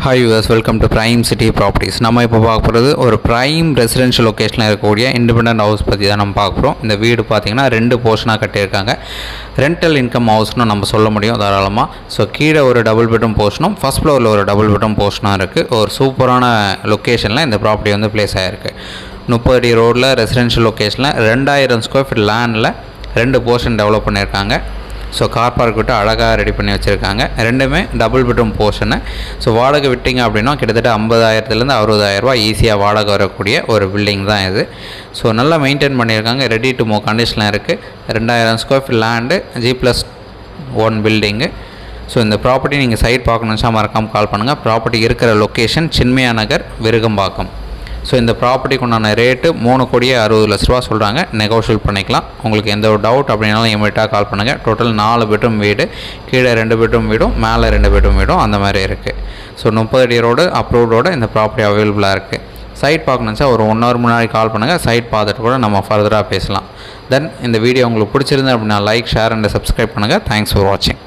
Hi viewers, welcome to Prime City Properties. நம்ம இப்போ பார்க்க போகிறது ஒரு ப்ரைம் ரெசிடென்ஷியல் லொக்கேஷனில் இருக்கக்கூடிய இண்டிபெண்டன்ட் ஹவுஸ் பற்றி தான் நம்ம பார்க்க போகிறோம். இந்த வீடு பார்த்திங்கன்னா 2 போர்ஷனாக கட்டியிருக்காங்க. ரெண்டல் இன்கம் ஹவுஸ்னு நம்ம சொல்ல முடியும் தாராளமாக. ஸோ கீழே ஒரு டபுள் பெட்ரூம் போர்ஷனும் ஃபஸ்ட் ஃப்ளோரில் ஒரு டபுள் பெட்ரூம் போர்ஷனாக இருக்குது. ஒரு சூப்பரான லொக்கேஷனில் இந்த ப்ராப்பர்ட்டி வந்து பிளேஸ் ஆகிருக்கு. 30 அடி ரோடில் ரெசிடென்ஷியல் லொக்கேஷனில் 2000 ஸ்கொயர் ஃபீட் லேண்டில் 2 போர்ஷன் டெவலப் பண்ணியிருக்காங்க. ஸோ கார் பார்க் விட்டு அழகாக ரெடி பண்ணி வச்சுருக்காங்க. ரெண்டுமே டபுள் பெட்ரூம் போர்ஷனு. ஸோ வாடகை விட்டிங்க அப்படின்னா கிட்டத்தட்ட 50,000 60,000 ரூபா ஈஸியாக வாடகை வரக்கூடிய ஒரு பில்டிங் தான் இது. ஸோ நல்லா மெயின்டைன் பண்ணியிருக்காங்க. ரெடி டு மூவ் கண்டிஷனில் இருக்குது. 2000 square feet land, G+1 building. So இந்த ப்ராப்பர்ட்டி நீங்கள் சைட் பார்க்கணுச்சா மறக்காமல் கால் பண்ணுங்கள். ப்ராப்பர்ட்டி இருக்கிற லொக்கேஷன் சின்மயா நகர், விருகம்பாக்கம். ஸோ இந்த ப்ராப்பர்ட்டிக்கு உண்டான ரேட்டு 3,60,00,000 சொல்கிறாங்க. நெகோஷியல் பண்ணிக்கலாம். உங்களுக்கு எந்த ஒரு டவுட் அப்படின்னாலும் இமீடியட்டாக கால் பண்ணுங்கள். டோட்டல் 4 பெட்ரூம் வீடு, கீழே 2 பெட்ரூம் வீடும், மேலே 2 பெட்ரூம் வீடும் அந்த மாதிரி இருக்குது. ஸோ 30 அடி ரோடு அப்ரூவ்டோடு இந்த ப்ராப்பர்ட்டி அவைலபிளாக இருக்குது. சைட் பார்க்கணுச்சா ஒரு 1 hour முன்னாடி கால் பண்ணுங்கள். சைட் பார்த்துட்டு கூட நம்ம ஃபர்தராக பேசலாம். தென் இந்த வீடியோ உங்களுக்கு பிடிச்சிருந்து அப்படின்னா லைக், ஷேர் அண்ட் சப்ஸ்கிரைப் பண்ணுங்கள். தேங்க்ஸ் ஃபார் வாட்சிங்.